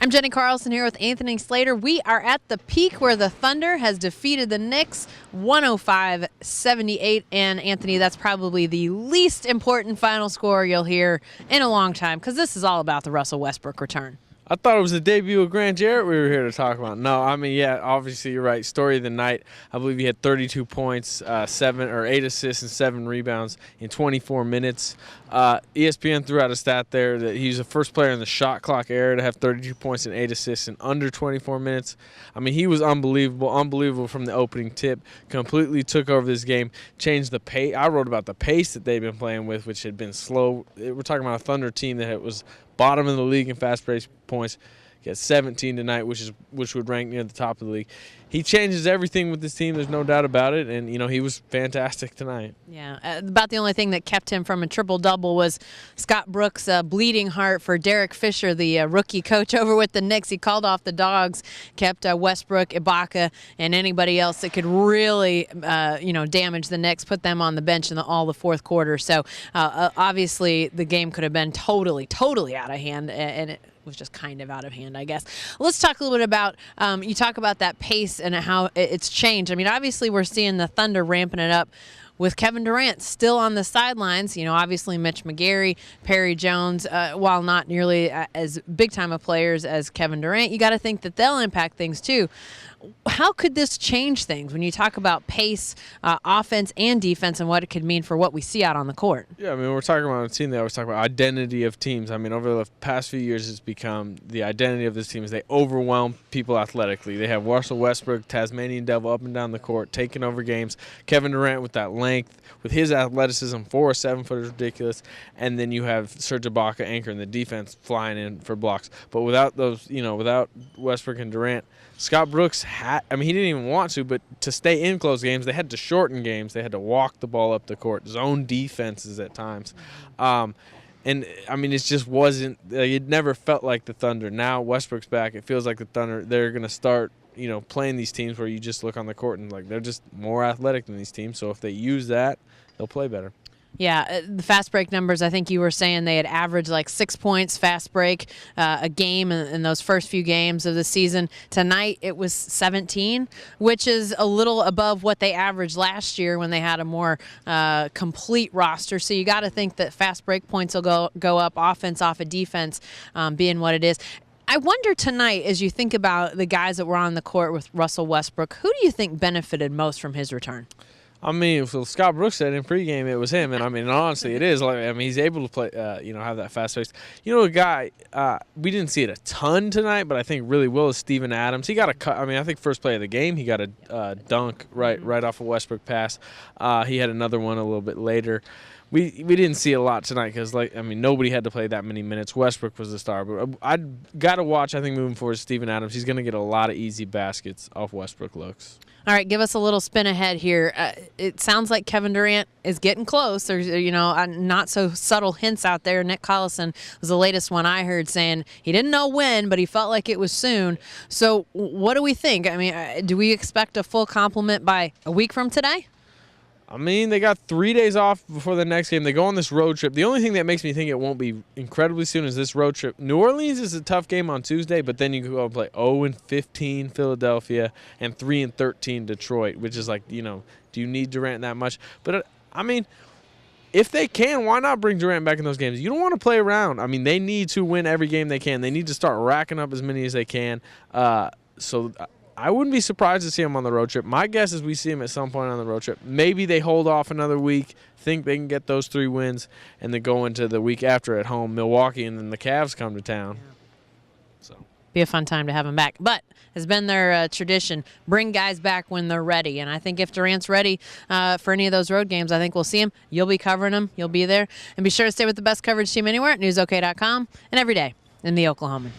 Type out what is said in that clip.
I'm Jenni Carlson here with Anthoyn Slater. We are at the peak where the Thunder has defeated the Knicks 105-78. And Anthony, that's probably the least important final score you'll hear in a long time because this is all about the Russell Westbrook return. I thought it was the debut of Grant Jarrett we were here to talk about. No, I mean, yeah, obviously you're right. Story of the night. I believe he had 32 points, 8 assists, and 7 rebounds in 24 minutes. ESPN threw out a stat there that he's the first player in the shot clock era to have 32 points and 8 assists in under 24 minutes. I mean, he was unbelievable from the opening tip. Completely took over this game, changed the pace. I wrote about the pace that they've been playing with, which had been slow. We're talking about a Thunder team that was bottom of the league in fast break points. He got 17 tonight, which would rank near the top of the league. He changes everything with this team. There's no doubt about it, and he was fantastic tonight. Yeah, about the only thing that kept him from a triple-double was Scott Brooks' bleeding heart for Derek Fisher, the rookie coach over with the Knicks. He called off the dogs, kept Westbrook, Ibaka, and anybody else that could really, damage the Knicks, put them on the bench in all the fourth quarter. So obviously the game could have been totally out of hand, and it was just kind of out of hand, I guess. Let's talk a little bit about, you talk about that pace and how it's changed. I mean, obviously we're seeing the Thunder ramping it up with Kevin Durant still on the sidelines. Obviously Mitch McGary, Perry Jones, while not nearly as big-time of players as Kevin Durant, you got to think that they'll impact things too. How could this change things when you talk about pace, offense, and defense, and what it could mean for what we see out on the court? Yeah, I mean, we're talking about a team that always talk about identity of teams. I mean, over the past few years, it's become the identity of this team is they overwhelm people athletically. They have Russell Westbrook, Tasmanian Devil, up and down the court, taking over games. Kevin Durant with that length, with his athleticism, 4 or 7 foot is ridiculous. And then you have Serge Ibaka anchoring the defense, flying in for blocks. But without those, without Westbrook and Durant, Scott Brooks he didn't even want to, but to stay in close games, they had to shorten games. They had to walk the ball up the court, zone defenses at times. And, I mean, it just wasn't it never felt like the Thunder. Now Westbrook's back. It feels like the Thunder, they're going to start, playing these teams where you just look on the court and, they're just more athletic than these teams. So if they use that, they'll play better. Yeah, the fast break numbers, I think you were saying they had averaged 6 points fast break a game in those first few games of the season. Tonight it was 17, which is a little above what they averaged last year when they had a more complete roster. So you got to think that fast break points will go up, offense off of defense being what it is. I wonder tonight, as you think about the guys that were on the court with Russell Westbrook, who do you think benefited most from his return? I mean, so Scott Brooks said in pregame it was him, and I mean, honestly, it is. He's able to play, have that fast pace. A guy we didn't see it a ton tonight, but I think really will is Steven Adams. He got a cut. I mean, I think first play of the game, he got a dunk right off a Westbrook pass. He had another one a little bit later. We didn't see a lot tonight because, nobody had to play that many minutes. Westbrook was the star. But I got to watch, I think, moving forward, Steven Adams. He's going to get a lot of easy baskets off Westbrook looks. All right, give us a little spin ahead here. It sounds like Kevin Durant is getting close. There's, not so subtle hints out there. Nick Carlsona was the latest one I heard saying he didn't know when, but he felt like it was soon. So what do we think? I mean, do we expect a full complement by a week from today? I mean, they got 3 days off before the next game. They go on this road trip. The only thing that makes me think it won't be incredibly soon is this road trip. New Orleans is a tough game on Tuesday, but then you go and play 0-15 Philadelphia and 3-13 Detroit, which is do you need Durant that much? But, if they can, why not bring Durant back in those games? You don't want to play around. I mean, they need to win every game they can. They need to start racking up as many as they can. I wouldn't be surprised to see him on the road trip. My guess is we see him at some point on the road trip. Maybe they hold off another week, think they can get those 3 wins, and then go into the week after at home, Milwaukee, and then the Cavs come to town. Yeah. So be a fun time to have him back. But has been their tradition, bring guys back when they're ready. And I think if Durant's ready for any of those road games, I think we'll see him. You'll be covering him. You'll be there. And be sure to stay with the best coverage team anywhere at newsok.com and every day in the Oklahoman.